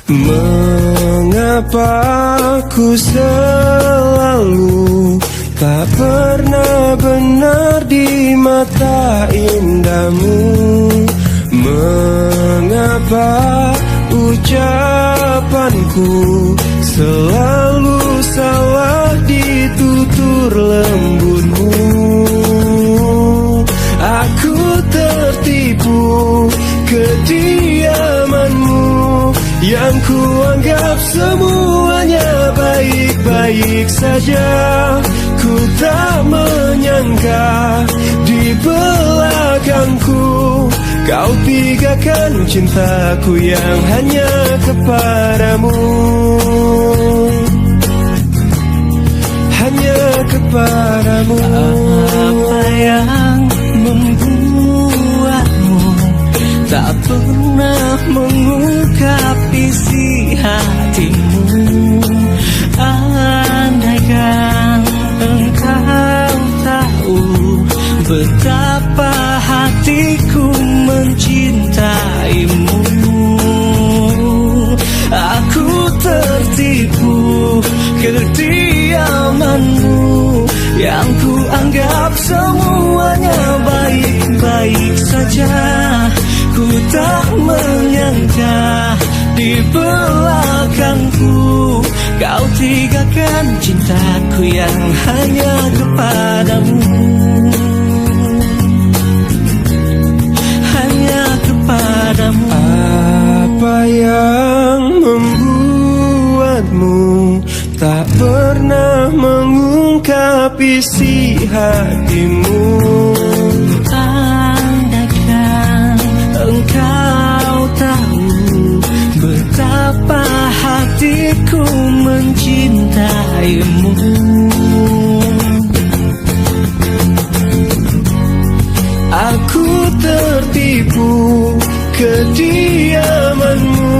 Mengapa ku selalu tak pernah benar di mata indahmu? Mengapa ucapanku selalu salah di tutur lembutmu? Aku tertipu kediamanmu yang kuanggap semuanya baik-baik saja. Ku tak menyangka di belakangku kau tinggalkan cintaku yang hanya kepadamu, hanya kepadamu. Apa yang membuatmu tak pernah mengungkap isi hatimu? Andaikan engkau tahu betapa hatiku mencintaimu. Aku tertipu kediamanmu yang ku anggap semuanya baik-baik saja. Ku tak menyangka di belakangku kau tinggalkan cintaku yang hanya kepadamu, hanya kepadamu. Apa yang membuatmu tak pernah mengungkap isi hatimu? Andaikan engkau tahu betapa hatiku mencintaimu. Aku tertipu kediamanmu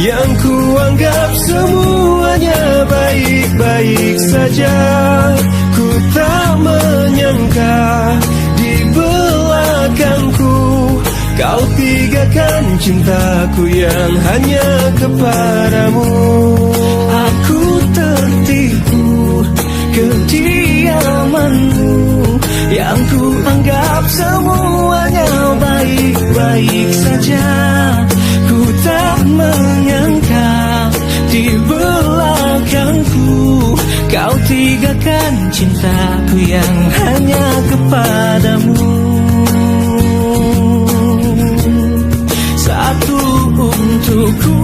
yang kuanggap semuanya baik-baik saja. Ku tak menyangka di belakangku kau tinggalkan cintaku yang hanya kepadamu. Aku tertipu kediamanmu yang ku anggap semuanya baik-baik saja. Ku tak menyangka di belakangku kau tinggalkan cintaku yang hanya kepadamu. Satu untukku,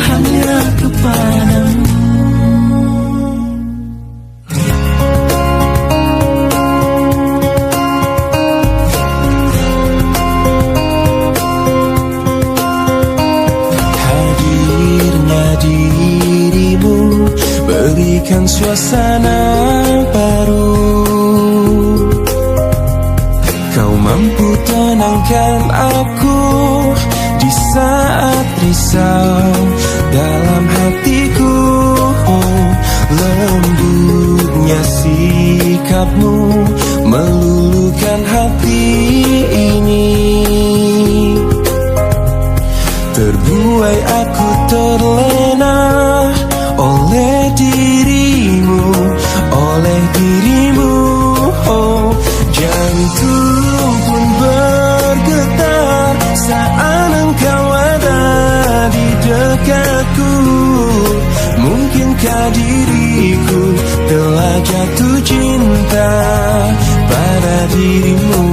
hanya kepadamu. Hadirnya dirimu berikan suasana baru. Kau mampu tenangkan aku di saat risau dalam hatiku. Lembutnya sikapmu meluluhkan hati ini. Terbuai aku terlena oleh dirimu, oleh dirimu. Oh, jantung pun bergetar saat engkau ada di dekatku. Mungkinkah diriku telah jatuh cinta pada dirimu?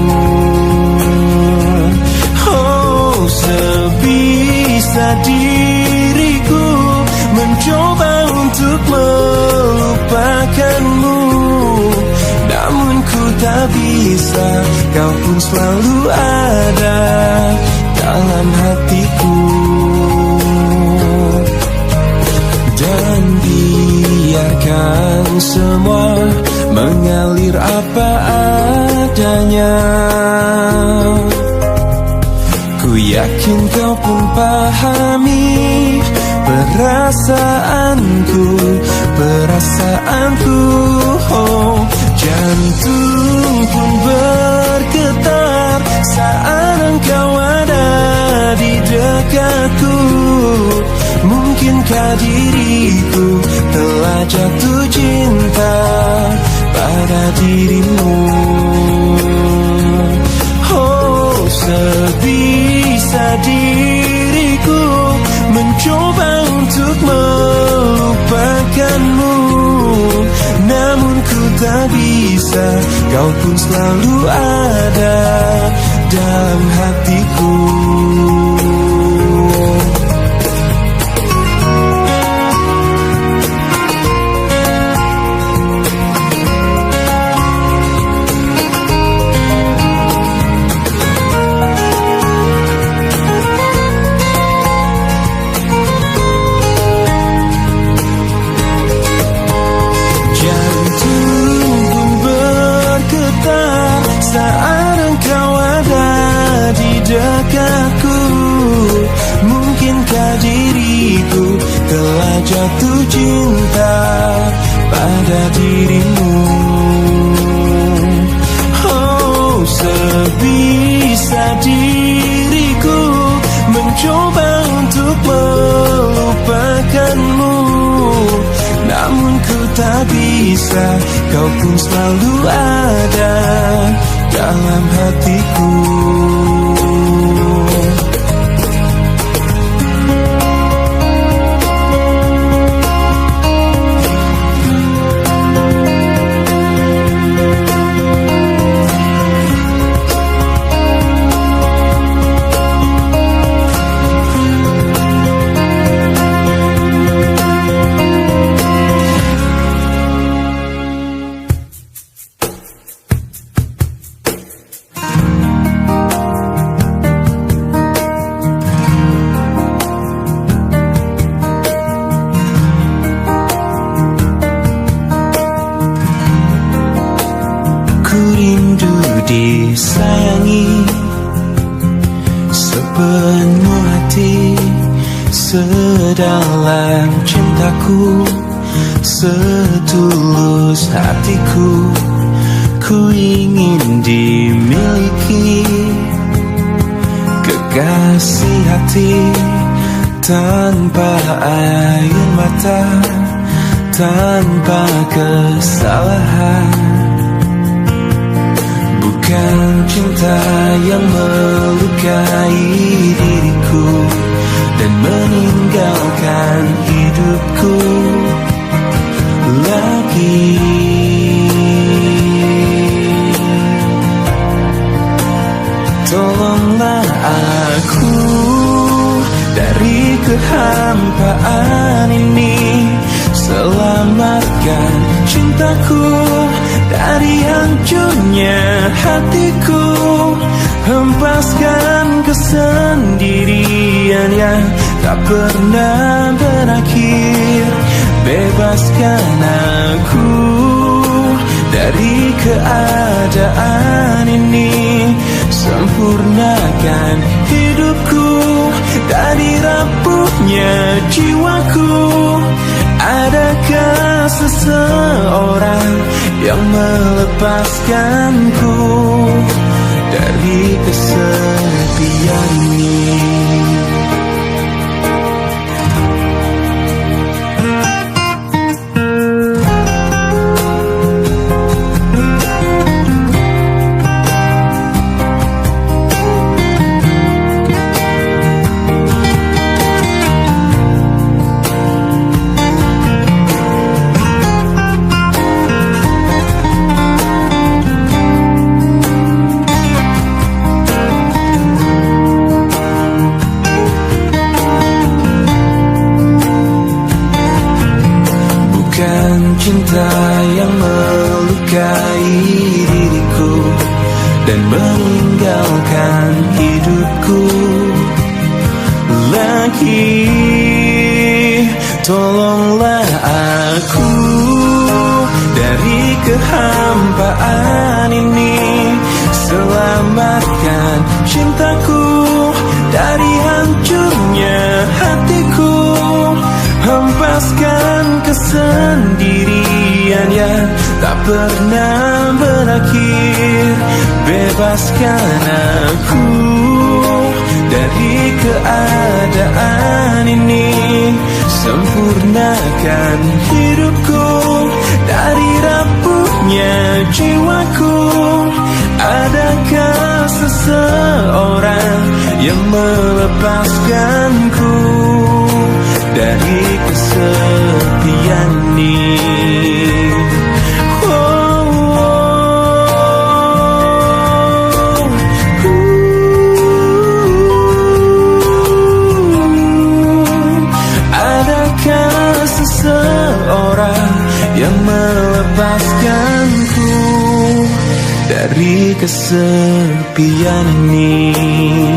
Oh, sebisa diriku mencoba untuk melupakanmu, namun ku tak bisa. Kau pun selalu ada dalam hatiku. Dan biarkan semua mengalir apa adanya. Ku yakin kau pun pahami perasaanku. Oh, Jantung pun bergetar saat engkau ada di dekatku. Mungkinkah diriku telah jatuh cinta pada dirimu? Oh, sebisa diriku mencoba untuk melupakanmu, namun ku tak bisa. Kau pun selalu ada dalam hatiku. Saat engkau ada di dekatku, mungkinkah diriku telah jatuh cinta pada dirimu? Oh, sebisa diriku mencoba untuk melupakanmu, namun ku tak bisa. Kau pun selalu ada dalam hatiku. Rindu disayangi sepenuh hati, sedalam cintaku, setulus hatiku. Ku ingin dimiliki kekasih hati, tanpa air mata, tanpa kesalahan. Bukan cinta yang melukai diriku dan meninggalkan hidupku lagi. Tolonglah aku dari kehampaan ini, selamatkan cintaku dari hancurnya hatiku. Hempaskan kesendirian yang tak pernah berakhir. Bebaskan aku dari keadaan ini. Sempurnakan hidupku dari rapuhnya jiwaku. Adakah seseorang yang melepaskanku dari kesepian ini? Cinta yang melukai diriku dan meninggalkan hidupku lagi. Tolonglah aku dari kehampaan ini. Selamatkan cintaku dari hancurnya hatiku. Hempaskan kesendirian impian yang tak pernah berakhir. Bebaskan aku dari keadaan ini, sempurnakan hidupku dari rapuhnya jiwaku. Adakah seseorang yang melepaskanku dari kesepian ini? Adakah seseorang yang melepaskanku dari kesepian ini?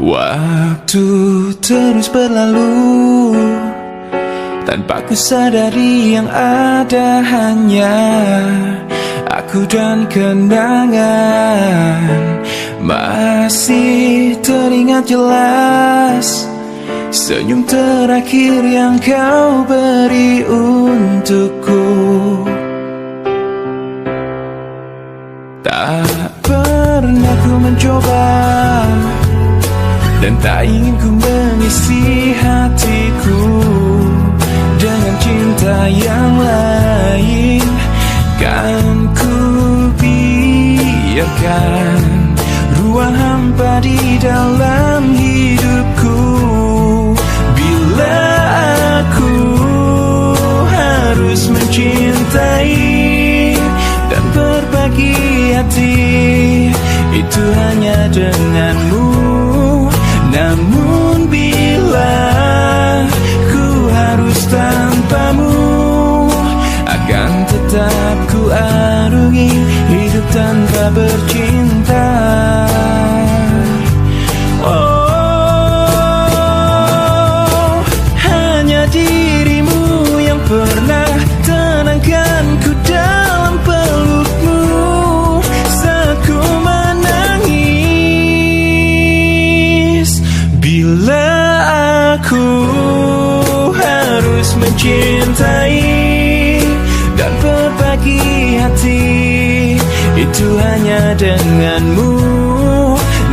Waktu terus berlalu tanpa ku sadari yang ada hanya aku dan kenangan. Masih teringat jelas senyum terakhir yang kau beri untukku. Tak pernah ku mencoba dan tak ingin ku mengisi hatiku dengan cinta yang lain. Kan ku biarkan ruang hampa di dalam hidupku. Bila aku harus mencintai dan berbagi hati, itu hanya denganmu. Namun bila ku harus tanpamu, akan tetap ku arungi hidup tanpa bercinta. Oh, hanya dirimu yang pernah tenangkanku dalam pelukmu saat ku menangis. Bila aku harus mencintai dan berbagi hati, itu hanya denganmu.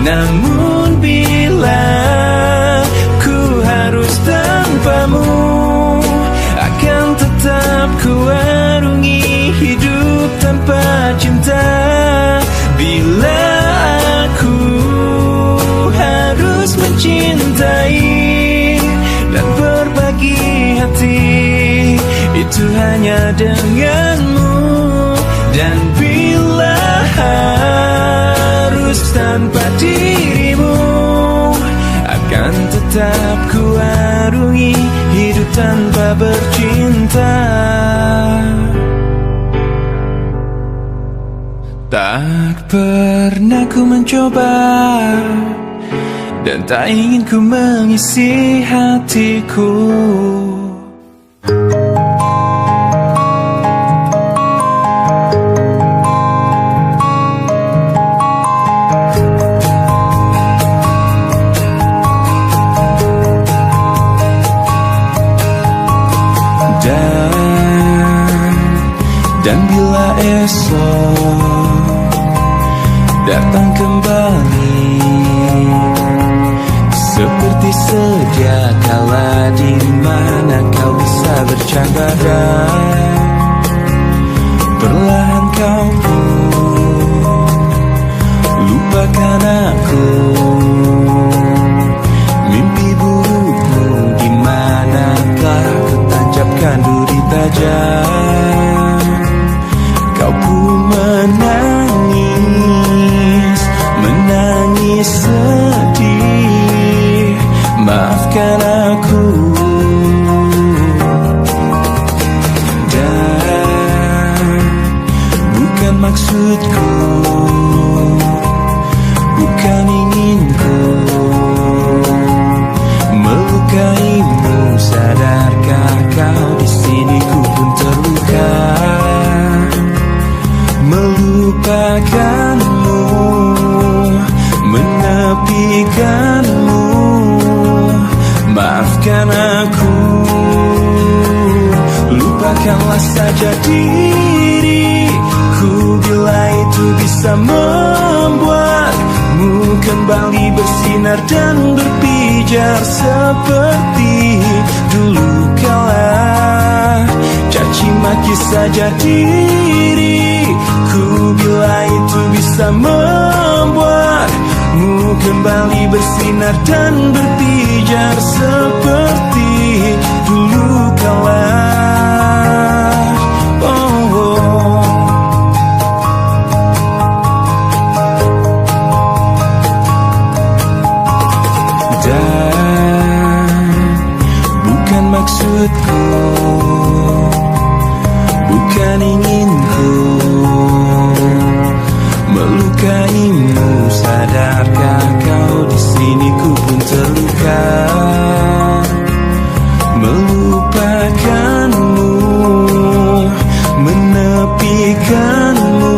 Namun bila ku harus tanpamu, akan tetap ku arungi hidup tanpa cinta. Bila aku harus mencintai dan berbagi hati, itu hanya denganmu. Dan bila harus tanpa dirimu, akan tetap ku arungi hidup tanpa bercinta. Tak pernah ku mencoba dan tak ingin ku mengisi hatiku. Dan bila esok datang kembali seperti sedia kala, di mana kau bisa bercanda dan perlahan kau pun lupakan aku. Mimpi burukmu di mana telah kutancapkan duri tajam. Kau pun menangis, menangis sedih. Maafkan aku. Dan bukan maksudku, bukan inginku melukaimu. saja diriku, bila itu bisa membuatmu kembali bersinar dan berpijar seperti dulu kala. Caci maki saja diriku, bila itu bisa membuatmu kembali bersinar dan berpijar seperti dulu kala. Dan bukan maksudku, bukan inginku melukaimu. Sadarkah kau di sini ku pun terluka, melupakanmu, menepikanmu.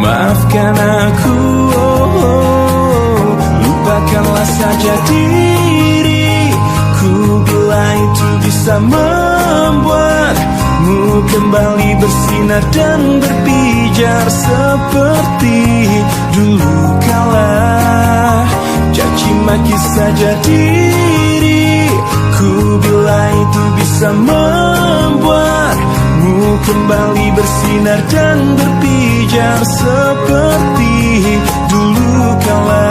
Maafkan aku, lupakanlah saja diriku, bila itu bisa membuatmu kembali bersinar dan berpijar seperti dulu kala. Caci maki saja diriku, bila itu bisa membuatmu kembali bersinar dan berpijar seperti dulu kala.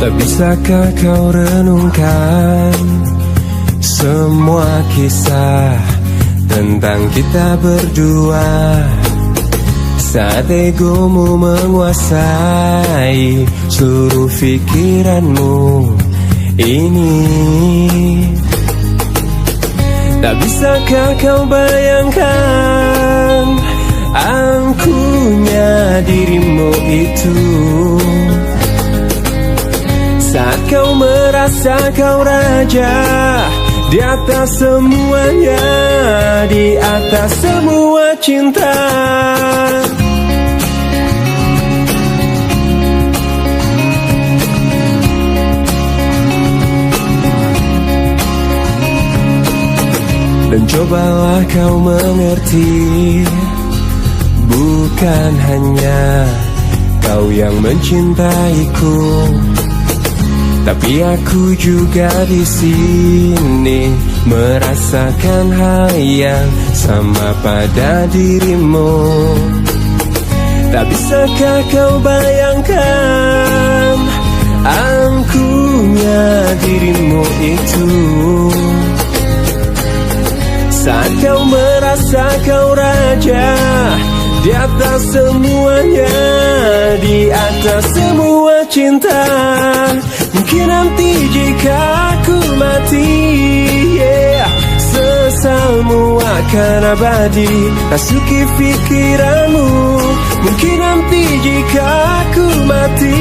Tak bisakah kau renungkan semua kisah tentang kita berdua, saat egomu menguasai seluruh pikiranmu ini. Tak bisakah kau bayangkan angkuhnya dirimu itu, saat kau merasa kau raja di atas semuanya, di atas semua cinta. Dan cobalah kau mengerti, bukan hanya kau yang mencintaiku, tapi aku juga di sini merasakan hal yang sama pada dirimu. Tak bisakah kau bayangkan angkuhnya dirimu itu, saat kau merasa kau raja di atas semuanya, di atas semua cinta. Mungkin nanti jika aku mati, sesalmu akan abadi rasuki pikiranmu. Mungkin nanti jika aku mati,